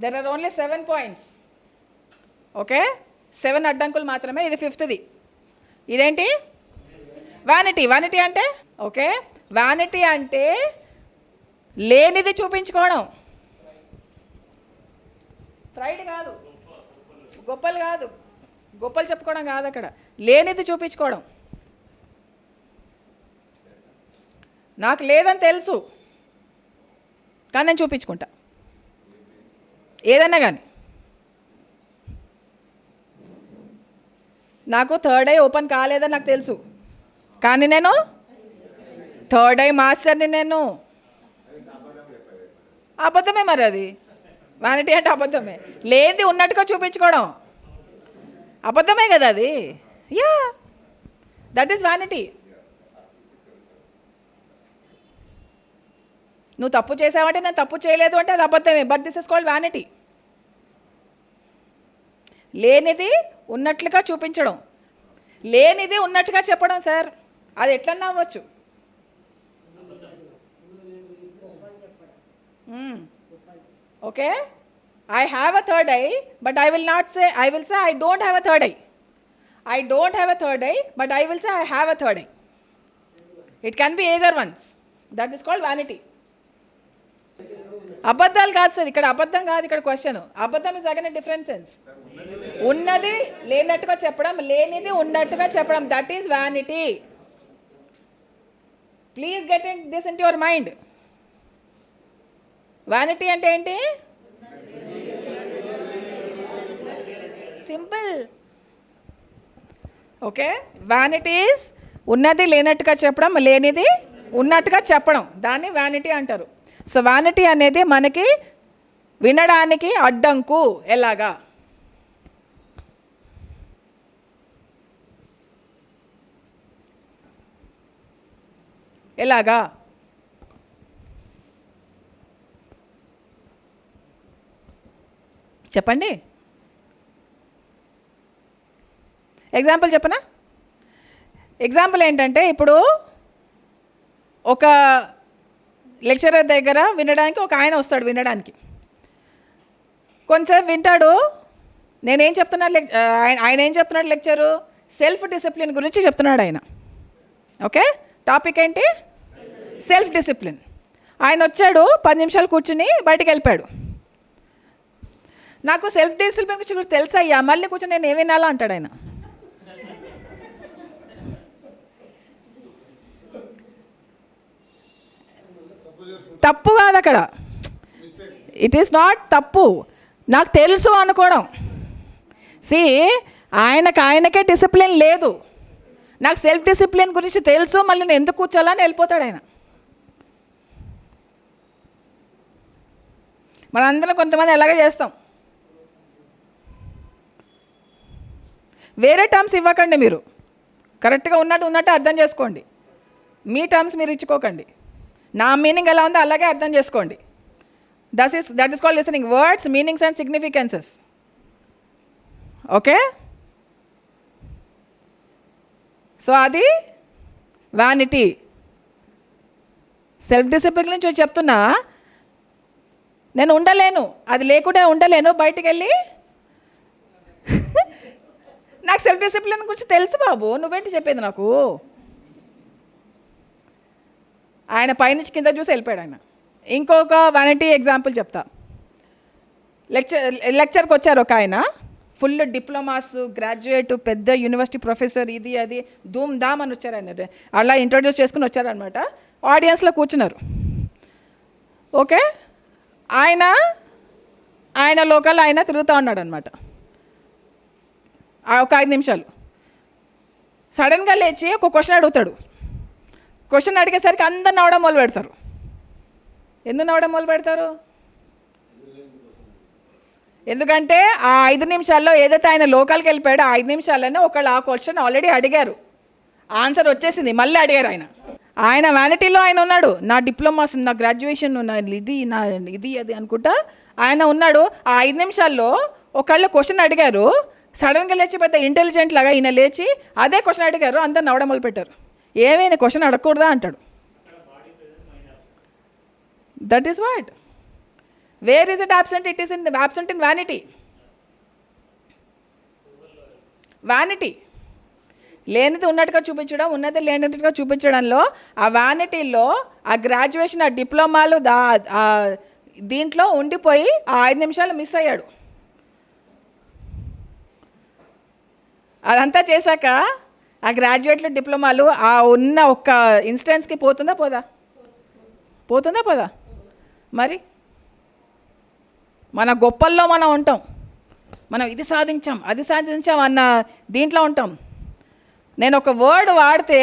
There are only 7 points. Okay, 7 అడ్డంకులు మాత్రమే. ఇది 5th. ఇదేంటి? వ్యానిటీ. వ్యానిటీ అంటే ఓకే, వ్యానిటీ అంటే లేనిది చూపించుకోవడం. ప్రైడ్ కాదు, గొప్పలు కాదు, గొప్పలు చెప్పుకోవడం కాదు, అక్కడ లేనిది చూపించుకోవడం. నాకు లేదని తెలుసు కానీ నేను చూపించుకుంటా ఏదన్నా కానీ. నాకు 3rd ఐ ఓపెన్ కాలేదని నాకు తెలుసు కానీ నేను 3rd ఐ మాస్టర్ని. నేను అబద్ధమే మరి, అది వ్యానిటీ అంటే అబద్ధమే. లేనిది ఉన్నట్టుగా చూపించుకోవడం అబద్ధమే కదా అది. Yeah, that is vanity. నువ్వు తప్పు చేసావంటే నేను తప్పు చేయలేదు అంటే అది అబద్ధమే, but this is called vanity. లేనిది ఉన్నట్లుగా చూపించడం, లేనిది ఉన్నట్టుగా చెప్పడం. సార్ అది ఎట్లన్నా అవ్వచ్చు. Okay, I have a 3rd I but I will not say, I will say I don't have a 3rd I. I don't have a 3rd I but I will say I have a 3rd I. It can be either once. That is called vanity. అబద్ధాలు కాదు sir, ఇక్కడ అబద్ధం కాదు. ఇక్కడ question అబద్ధం is again different sense. ఉన్నది లేనట్టుగా చెప్పడం, లేనిది ఉన్నట్టుగా చెప్పడం, that is vanity. Please get in this in your mind. Vanity అంటే ఏంటి? సింపుల్. ఓకే, వ్యానిటీ ఈజ్ ఉన్నది లేనట్టుగా చెప్పడం, లేనిది ఉన్నట్టుగా చెప్పడం, దాన్ని వ్యానిటీ అంటారు. సో వ్యానిటీ అనేది మనకి వినడానికి అడ్డంకు. ఎలాగా? ఎలాగా? చెప్పండి. ఎగ్జాంపుల్ చెప్పనా? ఎగ్జాంపుల్ ఏంటంటే, ఇప్పుడు ఒక లెక్చరర్ దగ్గర వినడానికి ఒక ఆయన వస్తాడు. వినడానికి కొంచెంసేపు వింటాడు. నేనేం చెప్తున్నాడు, ఆయన ఏం చెప్తున్నాడు? లెక్చరు సెల్ఫ్ డిసిప్లిన్ గురించి చెప్తున్నాడు ఆయన. ఓకే, టాపిక్ ఏంటి? Self discipline. ఆయన వచ్చాడు, 10 నిమిషాలు కూర్చుని బయటికి వెళ్ళిపోయాడు. నాకు సెల్ఫ్ డిసిప్లిన్ గురించి తెలుసయ్యా, మళ్ళీ కూర్చొని నేను ఏం వినాలో అంటాడు ఆయన. తప్పు కాదు అక్కడ, ఇట్ ఈస్ నాట్ తప్పు. నాకు తెలుసు అనుకోవడం. సి, ఆయనకే డిసిప్లిన్ లేదు, నాకు సెల్ఫ్ డిసిప్లిన్ గురించి తెలుసు, మళ్ళీ నేను ఎందుకు కూర్చోాలని వెళ్ళిపోతాడు ఆయన. మనందరం కొంతమంది ఎలాగే చేస్తాం. వేరే టర్మ్స్ ఇవ్వకండి మీరు, కరెక్ట్గా ఉన్నట్టు అర్థం చేసుకోండి. మీ టర్మ్స్ మీరు ఇచ్చుకోకండి. నా మీనింగ్ ఎలా ఉందో అలాగే అర్థం చేసుకోండి. That is called listening. Words, meanings and significances. Okay, so అది వ్యానిటీ. సెల్ఫ్ డిసిప్లిన్ నుంచి చెప్తున్నా, నేను ఉండలేను, అది లేకుండా ఉండలేను, బయటికి వెళ్ళి నాకు సెల్ఫ్ డిసిప్లిన్ గురించి తెలుసు బాబు, నువ్వేంటి చెప్పేది నాకు. ఆయన పైనుంచి కింద చూసి వెళ్ళిపోయాడు ఆయన. ఇంకొక వ్యానిటీ ఎగ్జాంపుల్ చెప్తా. లెక్చర్కి వచ్చారు ఒక ఆయన, ఫుల్ డిప్లొమాస్, గ్రాడ్యుయేట్, పెద్ద యూనివర్సిటీ ప్రొఫెసర్, ఇది అది ధూమ్ ధామ్ అని వచ్చారు ఆయన. అలా ఇంట్రొడ్యూస్ చేసుకుని వచ్చారనమాట. ఆడియన్స్లో కూర్చున్నారు. ఓకే, ఆయన లోకల్ ఆయన తిరుగుతూ ఉన్నాడు అనమాట. ఒక 5 నిమిషాలు సడన్గా లేచి ఒక క్వశ్చన్ అడుగుతాడు. క్వశ్చన్ అడిగేసరికి అందరు నవ్వడం మొదలు పెడతారు. ఎందుకు నవ్వడం మొదలు పెడతారు? ఎందుకంటే ఆ 5 నిమిషాల్లో ఏదైతే ఆయన లోకల్కి వెళ్ళిపోయాడో ఆ 5 నిమిషాల్లోనే ఒకళ్ళు ఆ క్వశ్చన్ ఆల్రెడీ అడిగారు, ఆన్సర్ వచ్చేసింది, మళ్ళీ అడిగారు. ఆయన వ్యానిటీలో ఆయన ఉన్నాడు. నా డిప్లొమాస్, నా గ్రాడ్యుయేషన్, నా ఇది అది అనుకుంటా ఆయన ఉన్నాడు. ఆ 5 నిమిషాల్లో ఒకళ్ళు క్వశ్చన్ అడిగారు, సడన్గా లేచి పెద్ద ఇంటెలిజెంట్ లాగా ఈయన లేచి అదే క్వశ్చన్ అడిగారు, అందరు నవ్వడం మొదలు పెట్టారు. ఏమైనా క్వశ్చన్ అడగకూడదా అంటాడు. That is what where is it absent? It is absent in vanity. Vanity. లేనిది ఉన్నట్టుగా చూపించడం, ఉన్నది లేనట్టుగా చూపించడంలో, ఆ వ్యానిటీలో ఆ గ్రాడ్యుయేషన్, ఆ డిప్లొమాలు దీంట్లో ఉండిపోయి ఆ 5 నిమిషాలు మిస్ అయ్యాడు. అదంతా చేశాక ఆ గ్రాడ్యుయేట్లు, డిప్లొమాలు ఆ ఉన్న ఒక్క ఇన్స్టెన్స్కి పోతుందా పోదా? మరి మన గొప్పల్లో మనం ఉంటాం, మనం ఇది సాధించాం, అది సాధించాం అన్న దీంట్లో ఉంటాం. నేను ఒక వర్డ్ వాడితే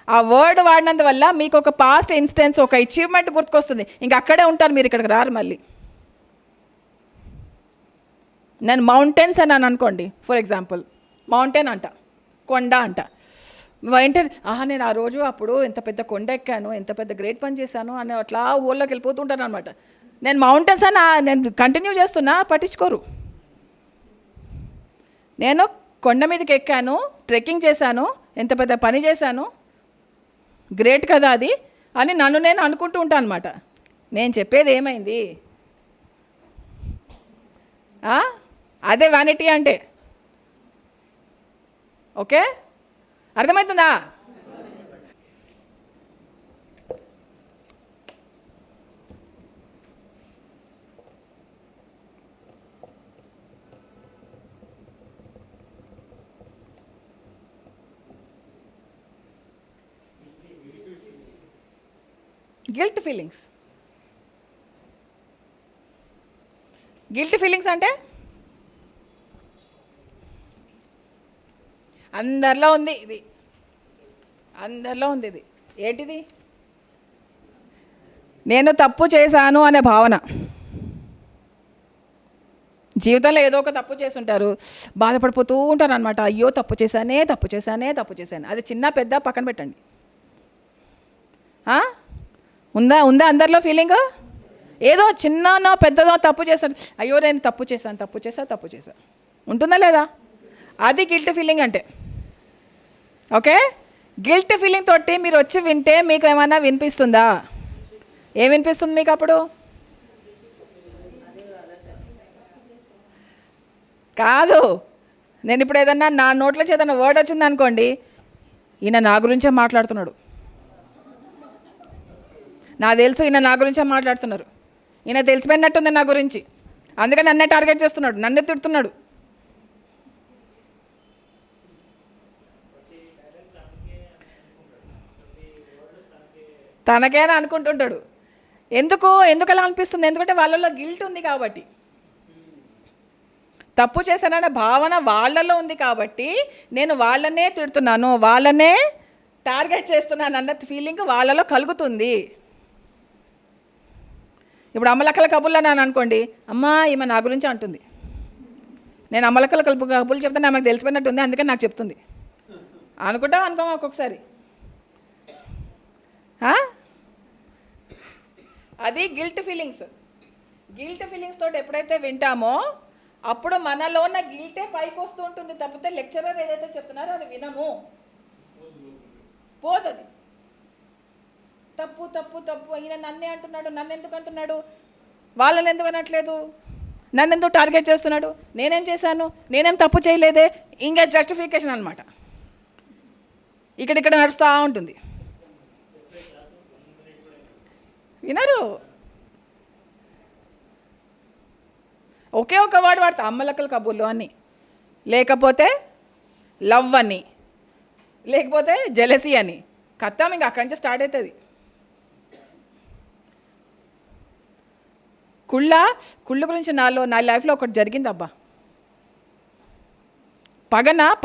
ఆ వర్డ్ వాడినందువల్ల మీకు ఒక పాస్ట్ ఇన్స్టెన్స్, ఒక అచీవ్మెంట్ గుర్తుకొస్తుంది. ఇంకా అక్కడే ఉంటారు, మీరు ఇక్కడికి రారు మళ్ళీ. నేను మౌంటైన్స్ అని అనుకోండి, ఫర్ ఎగ్జాంపుల్ మౌంటైన్ అంట, కొండ అంట. వెంటనే నేను ఆ రోజు అప్పుడు ఎంత పెద్ద కొండ ఎక్కాను, ఎంత పెద్ద గ్రేట్ పని చేశాను అని అట్లా ఊళ్ళోకి వెళ్ళిపోతుంటాను అనమాట. నేను మౌంటైన్స్ అని నేను కంటిన్యూ చేస్తున్నా, పట్టించుకోరు. నేను కొండ మీదకి ఎక్కాను, ట్రెక్కింగ్ చేశాను, ఎంత పెద్ద పని చేశాను, గ్రేట్ కదా అది అని నన్ను నేను అనుకుంటూ ఉంటాను అనమాట. నేను చెప్పేది ఏమైంది? అదే వ్యానిటీ అంటే. ఓకే, అర్థమవుతుందా? గిల్ట్ ఫీలింగ్స్ అంటే అందరిలో ఉంది ఇది. ఏంటిది? నేను తప్పు చేశాను అనే భావన. జీవితంలో ఏదో ఒక తప్పు చేస్తుంటారు, బాధపడిపోతూ ఉంటారు అనమాట. అయ్యో తప్పు చేశానే. అది చిన్న పెద్ద పక్కన పెట్టండి. ఉందా అందరిలో ఫీలింగ్? ఏదో చిన్ననో పెద్దదో తప్పు చేశాను, అయ్యో నేను తప్పు చేశా. ఉంటుందా లేదా? అది గిల్ట్ ఫీలింగ్ అంటే. ఓకే, గిల్ట్ ఫీలింగ్ తోటి మీరు వచ్చి వింటే మీకు ఏమైనా వినిపిస్తుందా? ఏం వినిపిస్తుంది మీకు అప్పుడు? కాదు, నేను ఇప్పుడు ఏదన్నా నా నోట్లో ఏదైనా వర్డ్ వచ్చింది అనుకోండి, ఈయన నా గురించే మాట్లాడుతున్నాడు, నాకు తెలుసు ఈయన నా గురించే మాట్లాడుతున్నారు, ఈయన తెలిసిపోయినట్టుంది నా గురించి, అందుకని నన్నే టార్గెట్ చేస్తున్నాడు, నన్నే తిడుతున్నాడు. తనకేనా అనుకుంటుంటాడు. ఎందుకు అలా అనిపిస్తుంది? ఎందుకంటే వాళ్ళలో గిల్ట్ ఉంది కాబట్టి, తప్పు చేశాననే భావన వాళ్ళలో ఉంది కాబట్టి నేను వాళ్ళనే తిడుతున్నాను, వాళ్ళనే టార్గెట్ చేస్తున్నాను అన్న ఫీలింగ్ వాళ్ళలో కలుగుతుంది. ఇప్పుడు అమ్మలక్కల కబుర్లు అని అనుకోండి, అమ్మా ఈమె నా గురించి అంటుంది, నేను అమ్మలక్కల కబుర్లు చెప్తే నాకు తెలిసిపోయినట్టుంది, అందుకని నాకు చెప్తుంది అనుకుంటాం ఒక్కొక్కసారి. అది గిల్ట్ ఫీలింగ్స్ తోటి ఎప్పుడైతే వింటామో అప్పుడు మనలో ఉన్న గిల్టే పైకి వస్తూ ఉంటుంది తప్పితే లెక్చరర్ ఏదైతే చెప్తున్నారో అది వినము, పోతుంది. తప్పు ఈయన నన్నే అంటున్నాడు, నన్ను ఎందుకు అంటున్నాడు, వాళ్ళని ఎందుకు అనట్లేదు, నన్ను ఎందుకు టార్గెట్ చేస్తున్నాడు, నేనేం చేశాను, నేనేం తప్పు చేయలేదే, ఇంకా జస్టిఫికేషన్ అనమాట ఇక్కడ నడుస్తూ ఉంటుంది. వినరు. ఒకే ఒక వర్డ్ వాడతా, అమ్మలక్కల కబుర్లు అని, లేకపోతే లవ్ అని, లేకపోతే జెలసీ అని, కథం ఇంకా అక్కడి నుంచి స్టార్ట్ అవుతుంది. కుళ్ళు గురించి నా లైఫ్లో ఒకటి జరిగింది అబ్బా.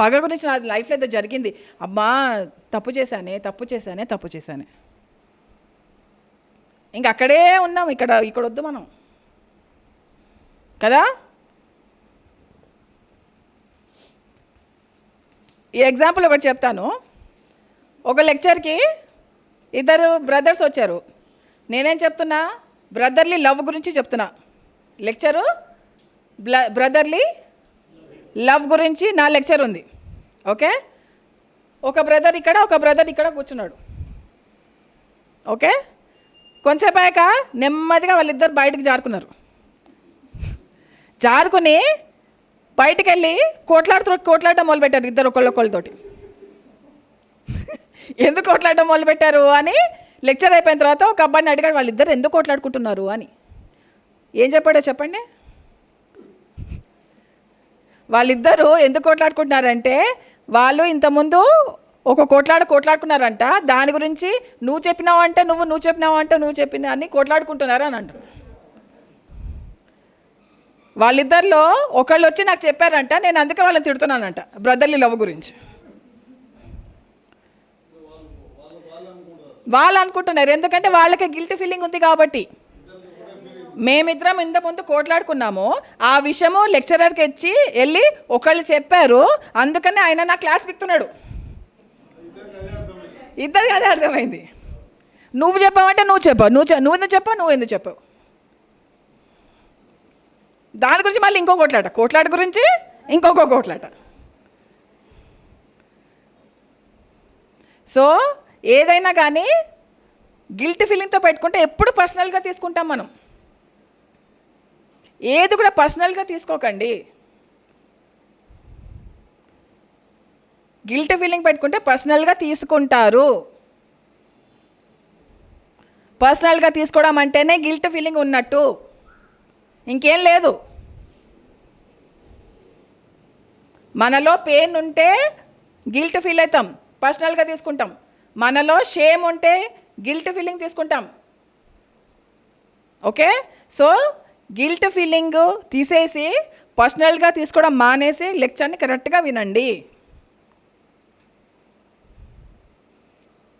పగ గురించి నా లైఫ్లో ఏదో జరిగింది అబ్బా, తప్పు చేశానే. ఇంక అక్కడే ఉన్నాం, ఇక్కడ వద్దు మనం కదా. ఈ ఎగ్జాంపుల్ ఒకటి చెప్తాను. ఒక లెక్చర్కి 2 బ్రదర్స్ వచ్చారు. నేనేం చెప్తున్నా, బ్రదర్లీ లవ్ గురించి చెప్తున్నా. లెక్చరు బ్రదర్లీ లవ్ గురించి నా లెక్చర్ ఉంది. ఓకే, ఒక బ్రదర్ ఇక్కడ కూర్చున్నాడు. ఓకే, కొంతసేపు అయ్యాక నెమ్మదిగా వాళ్ళిద్దరు బయటకు జారుకుని బయటికి వెళ్ళి కోట్లాడటం మొదలుపెట్టారు ఇద్దరు ఒకళ్ళతోటి. ఎందుకు కొట్లాడటం మొదలుపెట్టారు అని లెక్చర్ అయిపోయిన తర్వాత ఒక అబ్బాయిని అడిగాడు, వాళ్ళిద్దరు ఎందుకు కొట్లాడుకుంటున్నారు అని. ఏం చెప్పాడో చెప్పండి. వాళ్ళిద్దరూ ఎందుకు కొట్లాడుకుంటున్నారంటే వాళ్ళు ఇంతకుముందు ఒక కొట్లాడుకున్నారంట. దాని గురించి నువ్వు చెప్పినావంటే నువ్వు చెప్పినా అని కొట్లాడుకుంటున్నారు అని అంటారు. వాళ్ళిద్దరిలో ఒకళ్ళు వచ్చి నాకు చెప్పారంట, నేను అందుకే వాళ్ళని తిడుతున్నానంట బ్రదర్లీ లవ్ గురించి. వాళ్ళు అనుకుంటున్నారు, ఎందుకంటే వాళ్ళకి గిల్ట్ ఫీలింగ్ ఉంది కాబట్టి. మేమిద్దరం ఇంతకుముందు కొట్లాడుకున్నాము, ఆ విషయము లెక్చరర్కి వెళ్ళి ఒకళ్ళు చెప్పారు, అందుకని ఆయన నా క్లాస్ పిక్తున్నాడు. ఇద్దరికి అదే అర్థమైంది. నువ్వు చెప్పావంటే నువ్వు ఎందుకు చెప్పావు. దాని గురించి మళ్ళీ ఇంకో కొట్లాట గురించి ఇంకొక కొట్లాట. సో ఏదైనా కానీ గిల్ట్ ఫీలింగ్తో పెట్టుకుంటే ఎప్పుడు పర్సనల్గా తీసుకుంటాం మనం. ఏది కూడా పర్సనల్గా తీసుకోకండి. గిల్ట్ ఫీలింగ్ పెట్టుకుంటే పర్సనల్గా తీసుకుంటారు. పర్సనల్గా తీసుకోవడం అంటేనే గిల్ట్ ఫీలింగ్ ఉన్నట్టు, ఇంకేం లేదు. మనలో పెయిన్ ఉంటే గిల్ట్ ఫీల్ అవుతాం, పర్సనల్గా తీసుకుంటాం. మనలో షేమ్ ఉంటే గిల్ట్ ఫీలింగ్ తీసుకుంటాం. ఓకే, సో గిల్ట్ ఫీలింగ్ తీసేసి పర్సనల్గా తీసుకోవడం మానేసి లెక్చర్ని కరెక్ట్గా వినండి.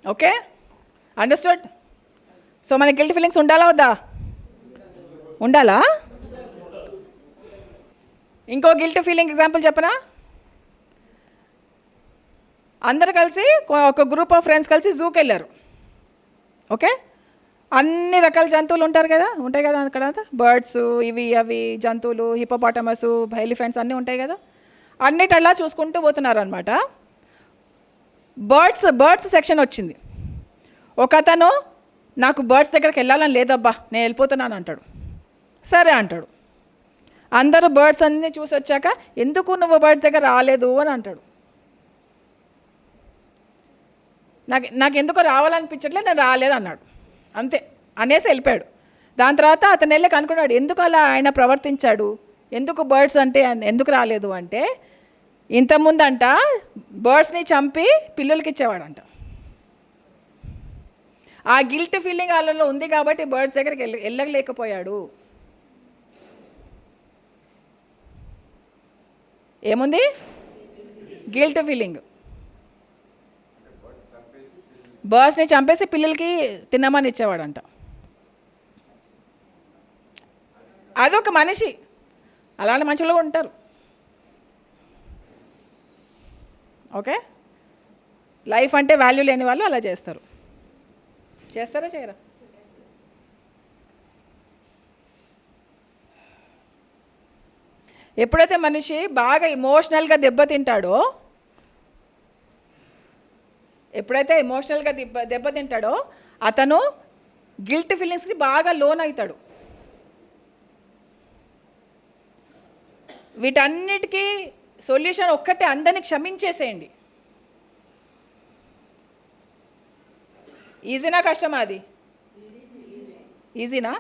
Okay, understood. సో మన గిల్ట్ ఫీలింగ్స్ ఉండాలా వద్దా? ఉండాలా? ఇంకో గిల్ట్ ఫీలింగ్ ఎగ్జాంపుల్ చెప్పనా? అందరు కలిసి ఒక గ్రూప్ ఆఫ్ ఫ్రెండ్స్ కలిసి జూకి వెళ్ళారు. ఓకే, అన్ని రకాల జంతువులు ఉంటాయి కదా అక్కడ, బర్డ్స్ ఇవి అవి జంతువులు, హిపోపాటమస్, ఎలిఫెంట్స్ అన్నీ ఉంటాయి కదా. అన్నిటల్లా చూసుకుంటూ పోతున్నారు అనమాట. బర్డ్స్ సెక్షన్ వచ్చింది. ఒక అతను నాకు బర్డ్స్ దగ్గరికి వెళ్ళాలని లేదబ్బా, నేను వెళ్ళిపోతున్నాను అంటాడు. సరే అంటాడు. అందరూ బర్డ్స్ అన్నీ చూసి వచ్చాక ఎందుకు నువ్వు బర్డ్స్ దగ్గర రాలేదు అని అంటాడు. నాకు ఎందుకో రావాలనిపించట్లేదు, నేను రాలేదు అన్నాడు. అంతే అనేసి వెళ్ళిపోయాడు. దాని తర్వాత అతను వెళ్ళి కనుక్కున్నాడు, ఎందుకు అలా ఆయన ప్రవర్తించాడు, ఎందుకు బర్డ్స్ అంటే ఎందుకు రాలేదు అంటే, ఇంతకుముందంట బర్డ్స్ని చంపి పిల్లులకి ఇచ్చేవాడంట. ఆ గిల్ట్ ఫీలింగ్ వాళ్ళలో ఉంది కాబట్టి బర్డ్స్ దగ్గరికి వెళ్ళలేకపోయాడు. ఏముంది? Guilt feeling. బర్డ్స్ని చంపేసి పిల్లలకి తినమని ఇచ్చేవాడంట. అదొక మనిషి, అలాంటి మనుషులు కూడా ఉంటారు. ఓకే, లైఫ్ అంటే వాల్యూ లేని వాళ్ళు అలా చేస్తారా చేయరా? ఎప్పుడైతే మనిషి బాగా ఎమోషనల్గా దెబ్బతింటాడో అతను గిల్ట్ ఫీలింగ్స్కి బాగా లోన్ అవుతాడు. వీటన్నిటికీ సొల్యూషన్ ఒక్కటే, అందరినీ క్షమించేసేయండి. ఈజీనా కష్టమా? అది ఈజీనా?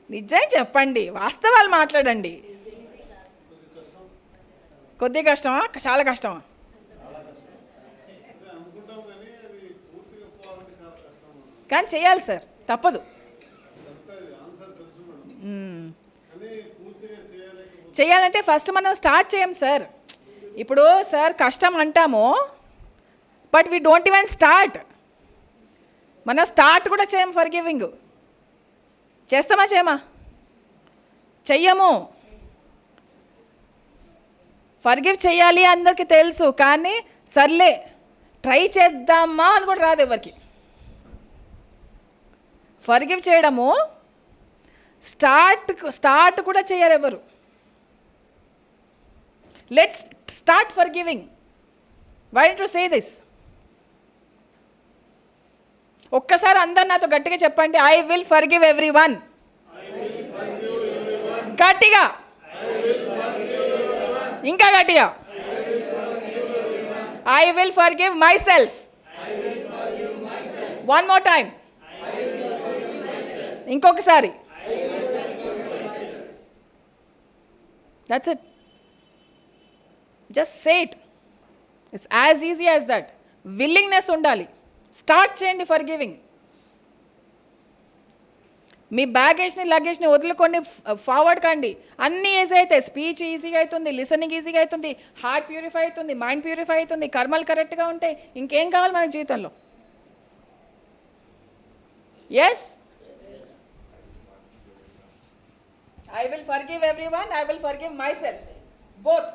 నిజం చెప్పండి, వాస్తవాలు మాట్లాడండి. కొద్ది కష్టమా? చాలా కష్టమా? కానీ చేయాలి సార్, తప్పదు. చేయాలంటే ఫస్ట్ మనం స్టార్ట్ చేయం సార్. ఇప్పుడు సార్ కష్టం అంటాము, but we don't even start. మనం స్టార్ట్ కూడా చేయం. ఫర్గివింగ్ చేస్తామా? చెయ్యము. ఫర్గివ్ చేయాలి అందరికీ తెలుసు, కానీ సర్లే ట్రై చేద్దామా అని కూడా రాదు ఎవరికి. ఫర్గివ్ చేయడము స్టార్ట్ కూడా చేయరు ఎవరు. Let's start forgiving. Why don't you say this? ఒక్కసారి అందరు నాతో గట్టిగా చెప్పండి, I will forgive everyone. గట్టిగా, ఇంకా గట్టిగా, I will forgive myself. One more time, ఇంకొకసారి. That's it. Just say it. It's as easy as that. Willingness ఉండాలి. స్టార్ట్ చేయండి ఫర్ గివింగ్. మీ బ్యాగేజ్ని లగేజ్ని వదులుకొని ఫార్వర్డ్ కండి. అన్నీ ఈజీ అవుతాయి. స్పీచ్ ఈజీగా అవుతుంది, లిసనింగ్ ఈజీగా అవుతుంది, హార్ట్ ప్యూరిఫై అవుతుంది, మైండ్ ప్యూరిఫై అవుతుంది, కర్మలు కరెక్ట్గా ఉంటాయి. ఇంకేం కావాలి మన జీవితంలో? Yes, I will forgive everyone, I will forgive myself. Both.